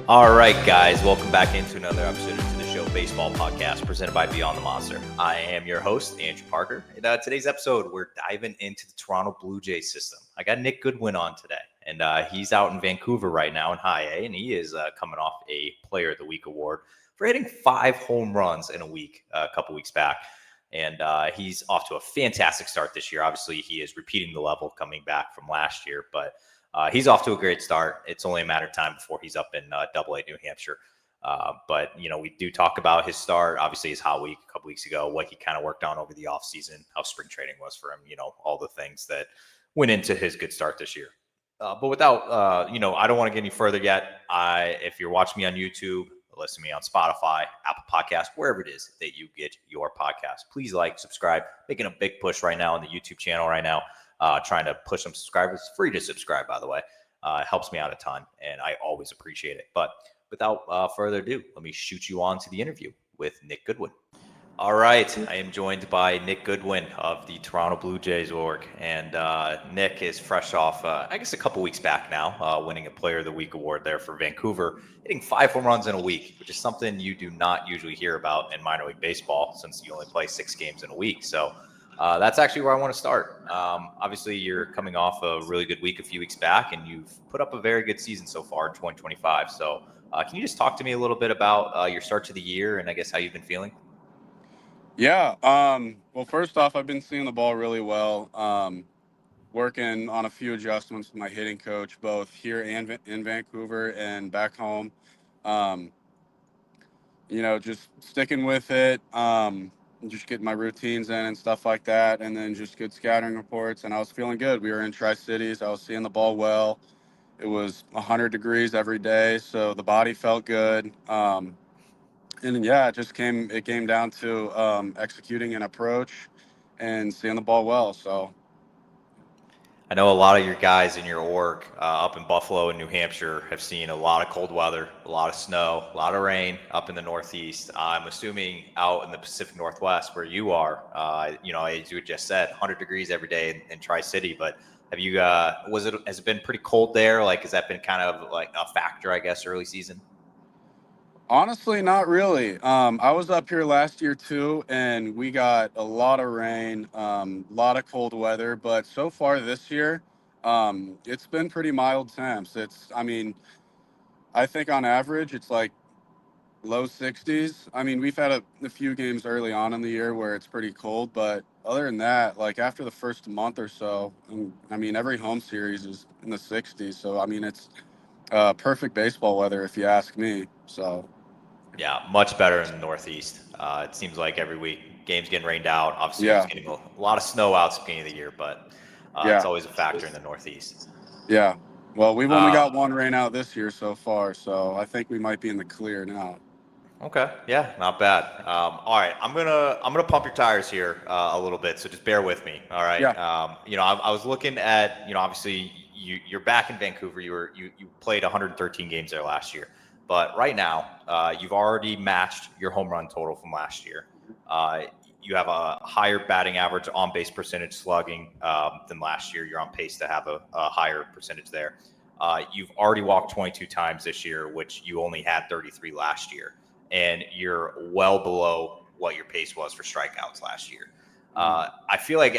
All right, guys, welcome back into another episode of the show Baseball Podcast presented by Beyond the Monster. I am your host, Andrew Parker. And today's episode, we're diving into the Toronto Blue Jays system. I got Nick Goodwin on today, and he's out in Vancouver right now in High A, and he is coming off a Player of the Week award for hitting 5 home runs in a week a couple weeks back. And he's off to a fantastic start this year. Obviously, he is repeating the level coming back from last year, but he's off to a great start. It's only a matter of time before he's up in Double A New Hampshire. But, we do talk about his start, obviously his hot week a couple weeks ago, what he kind of worked on over the offseason, how spring training was for him, all the things that went into his good start this year. But without, I don't want to get any further yet. If you're watching me on YouTube, listen to me on Spotify, Apple Podcasts, wherever it is that you get your podcast. Please like, subscribe. Making a big push right now on the YouTube channel right now. Trying to push some subscribers. It's free to subscribe, by the way. It helps me out a ton, and I always appreciate it. But without further ado, let me shoot you on to the interview with Nick Goodwin. All right, I am joined by Nick Goodwin of the Toronto Blue Jays org, and Nick is fresh off, I guess, a couple weeks back now, winning a Player of the Week award there for Vancouver, hitting 5 home runs in a week, which is something you do not usually hear about in minor league baseball since you only play 6 games in a week. So that's actually where I want to start. Obviously, you're coming off a really good week a few weeks back, and you've put up a very good season so far in 2025. So can you just talk to me a little bit about your start to the year and I guess how you've been feeling? Yeah. Well, first off, I've been seeing the ball really well. Working on a few adjustments with my hitting coach, both here and in Vancouver and back home. Um, just sticking with it. Just getting my routines in and stuff like that, and then just good scouting reports. And I was feeling good. We were in Tri-Cities. I was seeing the ball well. It was 100 degrees every day, so the body felt good. And yeah, it came down to executing an approach and seeing the ball well. So I know a lot of your guys in your org up in Buffalo and New Hampshire have seen a lot of cold weather, a lot of snow, a lot of rain up in the Northeast. I'm assuming out in the Pacific Northwest where you are, as you just said, 100 degrees every day in Tri-City. But have you, has it been pretty cold there? Like, has that been kind of like a factor, I guess, early season? honestly, not really. I was up here last year too, and we got a lot of rain, a lot of cold weather. But so far this year, it's been pretty mild temps. I think on average, it's like low 60s. I mean, we've had a few games early on in the year where it's pretty cold, but other than that, like after the first month or so, every home series is in the 60s. So, it's perfect baseball weather if you ask me. So, Yeah, much better in the Northeast. It seems like every week games getting rained out. Obviously, it was yeah, getting a lot of snow out at the beginning of the year, but it's yeah, always a factor in the Northeast. yeah. Well, we've only Um, got one rain out this year so far, so I think we might be in the clear now. Okay, yeah, not bad. All right, I'm gonna pump your tires here a little bit, so just bear with me. All right. Yeah. I was looking at, obviously you're back in Vancouver. You played 113 games there last year, but right now you've already matched your home run total from last year. Uh, you have a higher batting average, on base percentage, slugging than last year. You're on pace to have a higher percentage there. You've already walked 22 times this year, which you only had 33 last year, and you're well below what your pace was for strikeouts last year. I feel like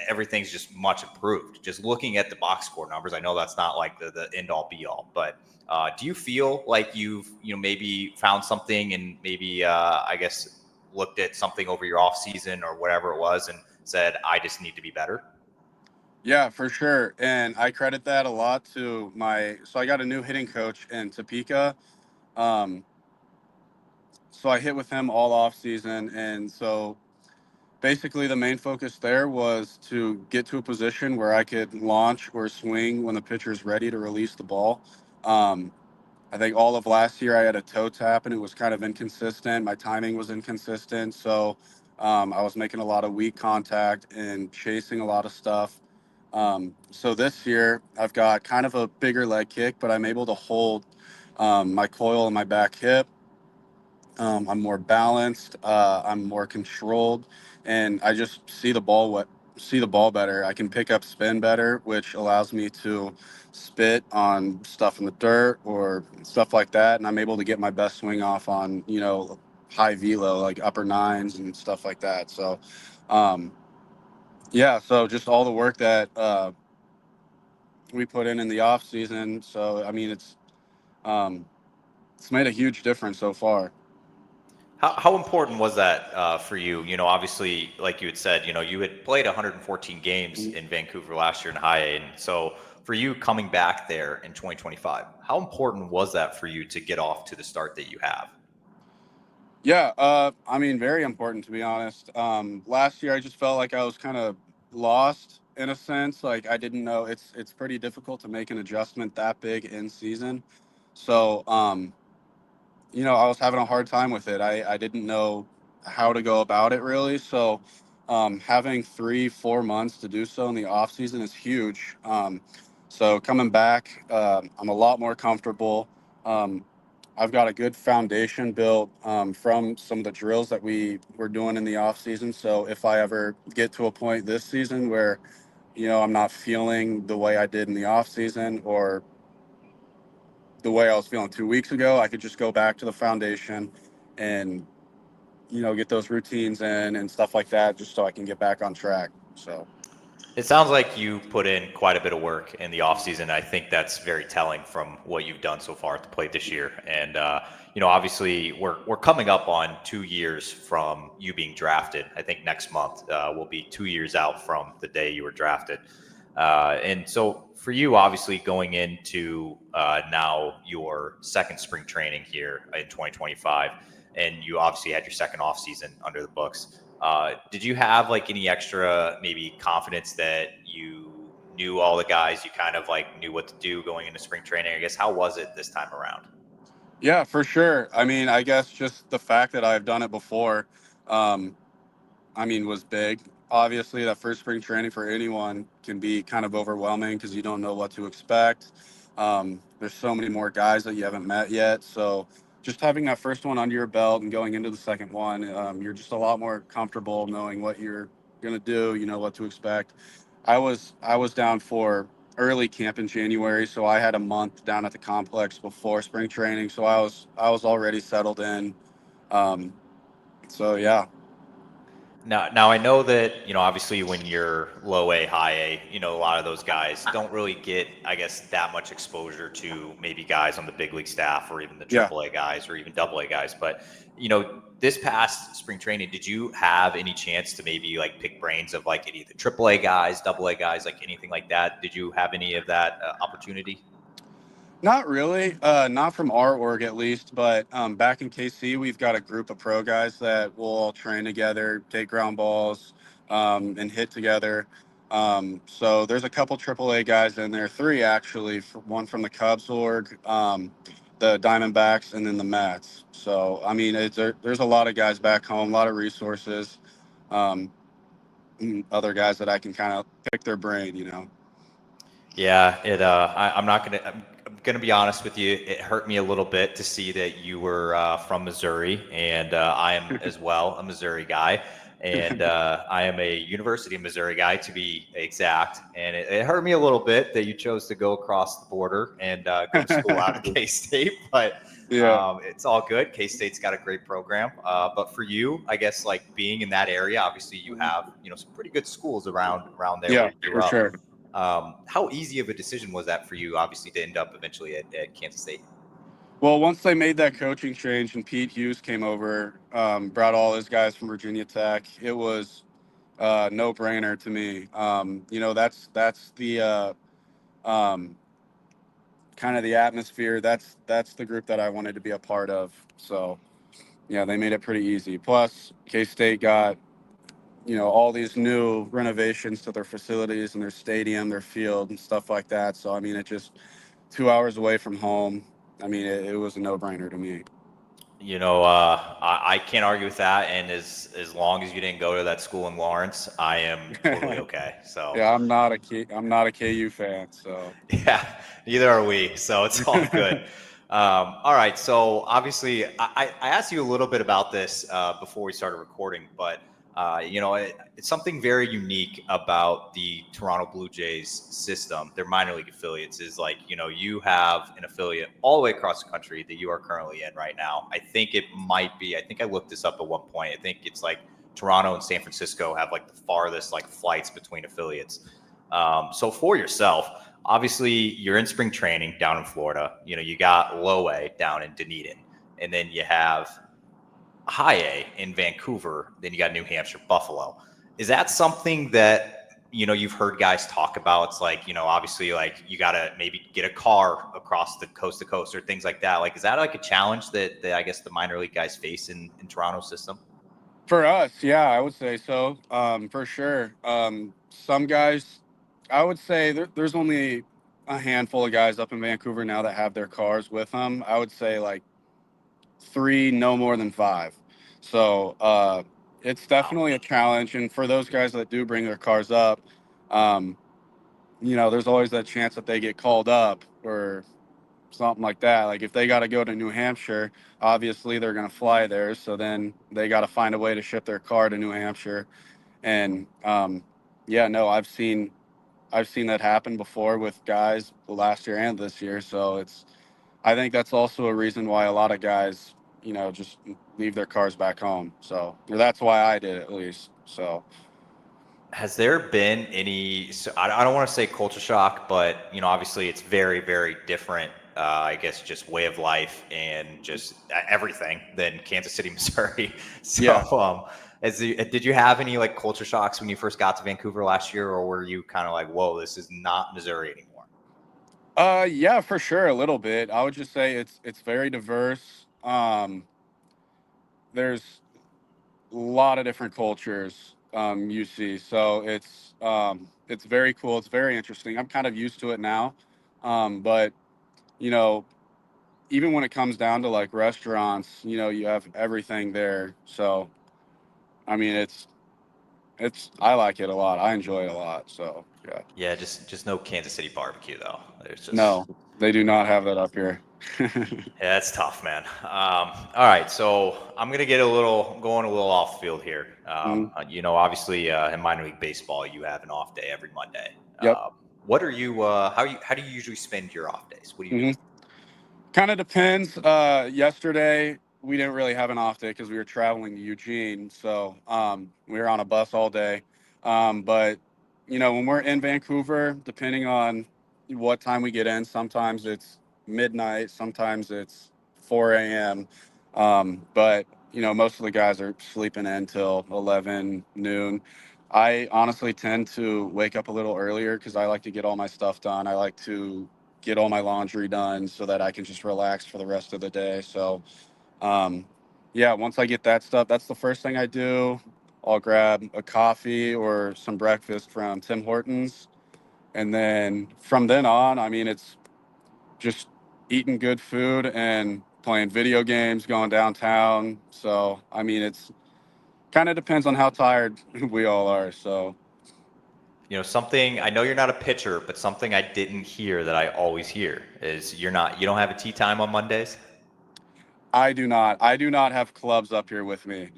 everything's just much improved. Just looking at the box score numbers, I know that's not like the end all be all, but do you feel like you've maybe found something and maybe I guess looked at something over your off season or whatever it was and said, I just need to be better? Yeah, for sure. And I credit that a lot to so I got a new hitting coach in Topeka. Um, so I hit with him all off season. And so basically the main focus there was to get to a position where I could launch or swing when the pitcher's ready to release the ball. Um, I think all of last year I had a toe tap and it was kind of inconsistent. My timing was inconsistent. So I was making a lot of weak contact and chasing a lot of stuff. So this year I've got kind of a bigger leg kick, but I'm able to hold my coil and my back hip. I'm more balanced. I'm more controlled, and I just see the ball see the ball better. I can pick up spin better, which allows me to spit on stuff in the dirt or stuff like that. And I'm able to get my best swing off on, high velo, like upper nines and stuff like that. So, yeah, so just all the work that we put in the off season. So, I mean, um, it's made a huge difference so far. How important was that for you? Obviously, like you had said, you had played 114 games in Vancouver last year in high A. And so for you coming back there in 2025, how important was that for you to get off to the start that you have? Yeah, I mean, very important to be honest. Last year, I just felt like I was kind of lost in a sense. Like I didn't know it's pretty difficult to make an adjustment that big in season. So, I was having a hard time with it. I didn't know how to go about it really. So, having 3, 4 months to do so in the off season is huge. So coming back, I'm a lot more comfortable. Um, I've got a good foundation built from some of the drills that we were doing in the off season. So if I ever get to a point this season where, I'm not feeling the way I did in the off season or the way I was feeling 2 weeks ago, I could just go back to the foundation and, get those routines in and stuff like that, just so I can get back on track. So, It sounds like you put in quite a bit of work in the offseason. I think that's very telling from what you've done so far at the plate this year. And obviously we're coming up on 2 years from you being drafted. I think next month will be 2 years out from the day you were drafted. And so for you, obviously going into now your second spring training here in 2025, and you obviously had your second offseason under the books. Did you have like any extra maybe confidence that you knew all the guys, you kind of like knew what to do going into spring training? I guess how was it this time around? yeah, for sure. I mean, I guess just the fact that I've done it before, um, was big. Obviously, that first spring training for anyone can be kind of overwhelming because you don't know what to expect. There's so many more guys that you haven't met yet. So, just having that first one under your belt and going into the second one, you're just a lot more comfortable knowing what you're gonna do. You know what to expect. I was down for early camp in January, so I had a month down at the complex before spring training. So I was already settled in. Um, so yeah, Now I know that, obviously when you're low A, high A, a lot of those guys don't really get, I guess, that much exposure to maybe guys on the big league staff or even the yeah. triple A guys or even double A guys. But, this past spring training, did you have any chance to maybe like pick brains of like any of the triple A guys, double A guys, like anything like that? Did you have any of that opportunity? Not really, not from our org at least, but back in KC, we've got a group of pro guys that will all train together, take ground balls, and hit together. So there's a couple AAA guys in there, three actually, one from the Cubs org, the Diamondbacks, and then the Mets. So I mean, there's a lot of guys back home, a lot of resources, um, and other guys that I can kind of pick their brain. Yeah, I'm gonna be honest with you. It hurt me a little bit to see that you were from Missouri, and I am as well a Missouri guy, and I am a University of Missouri guy to be exact. And it hurt me a little bit that you chose to go across the border and go to school out of K-State, but Yeah, it's all good. K-State's got a great program, but for you, I guess like being in that area, obviously you have some pretty good schools around there where yeah, you grew for up. sure. How easy of a decision was that for you, obviously, to end up eventually at Kansas State? Well, once they made that coaching change and Pete Hughes came over, brought all his guys from Virginia Tech, it was no brainer to me. That's the um, kind of the atmosphere. That's the group that I wanted to be a part of. So yeah, they made it pretty easy. Plus, K State got all these new renovations to their facilities and their stadium, their field, and stuff like that. So I mean, it just 2 hours away from home. I mean, it was a no brainer to me. I can't argue with that. And as long as you didn't go to that school in Lawrence, I am totally okay. So Yeah, I'm not a KU fan, so yeah, neither are we. So it's all good. All right. So obviously, I asked you a little bit about this before we started recording, but It's something very unique about the Toronto Blue Jays system. Their minor league affiliates is like, you have an affiliate all the way across the country that you are currently in right now. I think I looked this up at one point. I think it's like Toronto and San Francisco have like the farthest like flights between affiliates. So for yourself, obviously you're in spring training down in Florida. You got low A down in Dunedin, and then you have high A in Vancouver, then you got New Hampshire, Buffalo. Is that something that you've heard guys talk about? It's like, obviously like you gotta maybe get a car across the coast to coast or things like that. Like, is that like a challenge that I guess the minor league guys face in Toronto system? For us, yeah, I would say so. For sure. Some guys, I would say there's only a handful of guys up in Vancouver now that have their cars with them. I would say like three, no more than five. So it's Wow. definitely a challenge. And for those guys that do bring their cars up, um, there's always that chance that they get called up or something like that. Like if they got to go to New Hampshire, obviously they're going to fly there. So then they got to find a way to ship their car to New Hampshire. And yeah, no, I've seen that happen before with guys last year and this year. So I think that's also a reason why a lot of guys, just leave their cars back home. So or that's why I did at least. So Has there been any, so I don't want to say culture shock, but, obviously it's very, very different, I guess, just way of life and just everything than Kansas City, Missouri. So, yeah. did you have any like culture shocks when you first got to Vancouver last year, or were you kind of like, whoa, this is not Missouri anymore? Yeah, for sure, a little bit. I would just say it's very diverse. There's a lot of different cultures you see, so it's very cool. It's very interesting. I'm kind of used to it now, but you know, even when it comes down to like restaurants, you have everything there. So I mean, it's I like it a lot. I enjoy it a lot. So yeah. Yeah, just no Kansas City barbecue though. There's just No, they do not have that up here. Yeah, that's tough, man. All right, so I'm gonna going a little off field here. Mhm. Obviously, in minor league baseball, you have an off day every Monday. Yep. What are you? How do you usually spend your off days? What do you do? Hmm. Kind of depends. Yesterday we didn't really have an off day because we were traveling to Eugene, so we were on a bus all day. But when we're in Vancouver, depending on what time we get in, sometimes it's midnight, sometimes it's 4 a.m. But most of the guys are sleeping in till 11 noon. I honestly tend to wake up a little earlier because I like to get all my stuff done. I like to get all my laundry done so that I can just relax for the rest of the day. So, um, yeah, once I get that stuff, that's the first thing I do. I'll grab a coffee or some breakfast from Tim Hortons. And then from then on, I mean, it's just eating good food and playing video games, going downtown. So, I mean, it's kind of depends on how tired we all are. So, Something I know you're not a pitcher, but something I didn't hear that I always hear is you don't have a tea time on Mondays. I do not have clubs up here with me.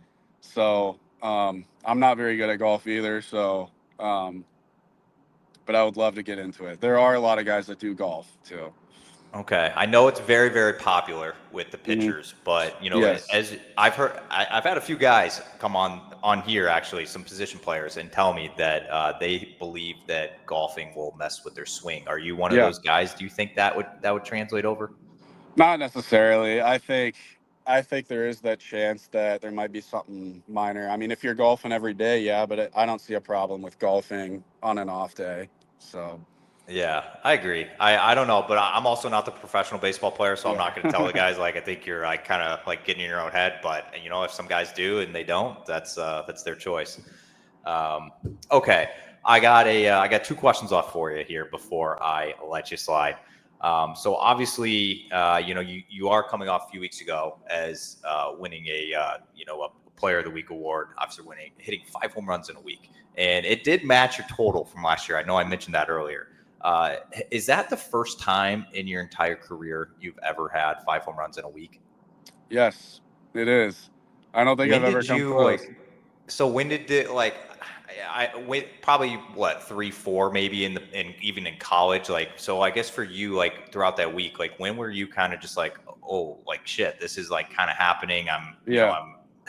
So I'm not very good at golf either. So, um, but I would love to get into it. There are a lot of guys that do golf too. Okay, I know it's very, very popular with the Hmm. pitchers, but Yes. as I've heard, I've had a few guys come on here, actually, some position players, and tell me that they believe that golfing will mess with their swing. Are you one of Yeah. those guys? Do you think that would translate over? Not necessarily. I think there is that chance that there might be something minor. I mean, if you're golfing every day, yeah, but I don't see a problem with golfing on an off day. So Yeah, I agree. I don't know, but I'm also not the professional baseball player, so I'm yeah. not going to tell the guys like I think you're like kind of like getting in your own head. But if some guys do and they don't, that's their choice. Um, okay, I got two questions off for you here before I let you slide. So obviously, you are coming off a few weeks ago as winning a Player of the Week award. Obviously, hitting 5 home runs in a week, and it did match your total from last year. I know I mentioned that earlier. Uh, is that the first time in your entire career you've ever had 5 home runs in a week? Yes, it is. I don't think I've When ever did come you close. So when did it I went probably what 3, 4 maybe even in college. Like, so I guess for you, like throughout that week, like when were you kind of just like, oh, like shit, this is like kind of happening. Yeah.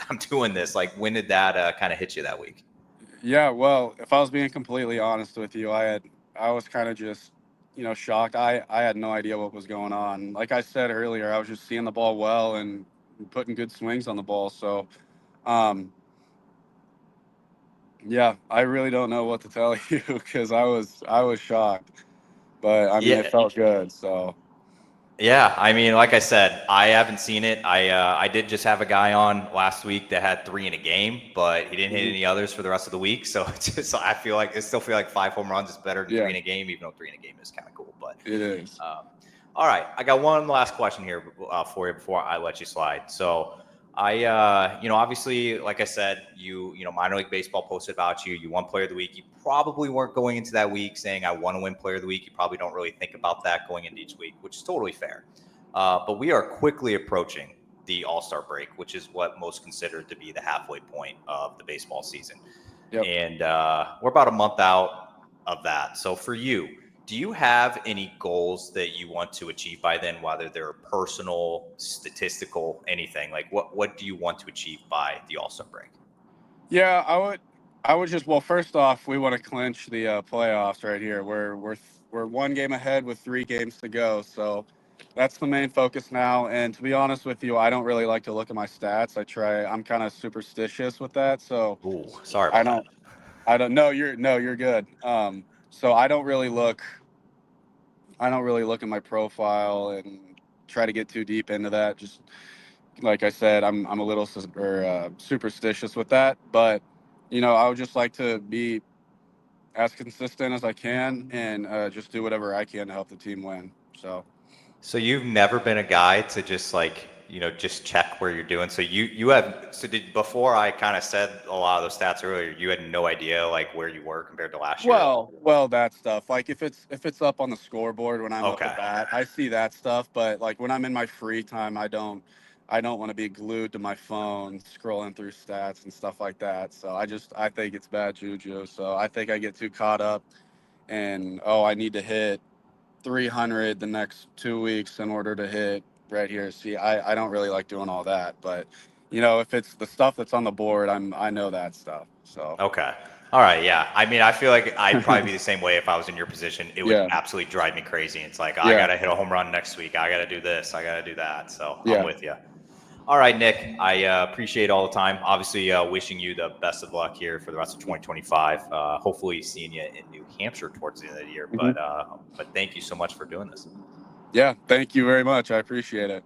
I'm doing this. Like, when did that kind of hit you that week? Yeah, well, if I was being completely honest with you, I was kind of just, shocked. I had no idea what was going on. Like I said earlier, I was just seeing the ball well and putting good swings on the ball. So, um, yeah, I really don't know what to tell you because I was shocked. But I mean, it Yeah. felt good. So, Yeah, I mean, like I said, I haven't seen it. I did just have a guy on last week that had 3 in a game, but he didn't hit mhm, any others for the rest of the week. So it's just I still feel like 5 home runs is better than yeah, 3 in a game, even though 3 in a game is kind of cool. But it is. all right, I got one last question here for you before I let you slide. So obviously, like I said, minor league baseball posted about you. You won Player of the Week. You probably weren't going into that week saying I want to win Player of the Week. You probably don't really think about that going into each week, which is totally fair. But we are quickly approaching the All-Star break, which is what most consider to be the halfway point of the baseball season. Yep. And we're about a month out of that. So for you, do you have any goals that you want to achieve by then, whether they're personal, statistical, anything? Like what do you want to achieve by the All-Star break? Yeah, I would just, well, first off, we want to clinch the playoffs right here. We're one game ahead with 3 games to go, so that's the main focus now. And to be honest with you, I don't really like to look at my stats. I'm kind of superstitious with that, so Ooh, sorry I about that. don't I don't know. You're good. So I don't really look at my profile and try to get too deep into that. Just like I said, I'm a little superstitious with that, but I would just like to be as consistent as I can and just do whatever I can to help the team win. So So you've never been a guy to just just check where you're doing. So did before I kind of said a lot of those stats earlier, you had no idea like where you were compared to last year at all? well, that stuff. Like if it's up on the scoreboard when I'm up Okay. at bat, I see that stuff. But like when I'm in my free time, I don't want to be glued to my phone scrolling through stats and stuff like that. So I think it's bad juju. So I think I get too caught up and, oh, I need to hit 300 the next 2 weeks in order to hit right here. See, I don't really like doing all that, but if it's the stuff that's on the board, I know that stuff. So Okay. All right. Yeah. I mean, I feel like I'd probably be the same way if I was in your position. It would yeah, absolutely drive me crazy. It's like, I got yeah, to hit a home run next week. I got to do this. I got to do that. So I'm yeah. with you. All right, Nick. I appreciate all the time. Obviously, wishing you the best of luck here for the rest of 2025. Hopefully, seeing you in New Hampshire towards the end of the year. Mhm. But thank you so much for doing this. Yeah, thank you very much. I appreciate it.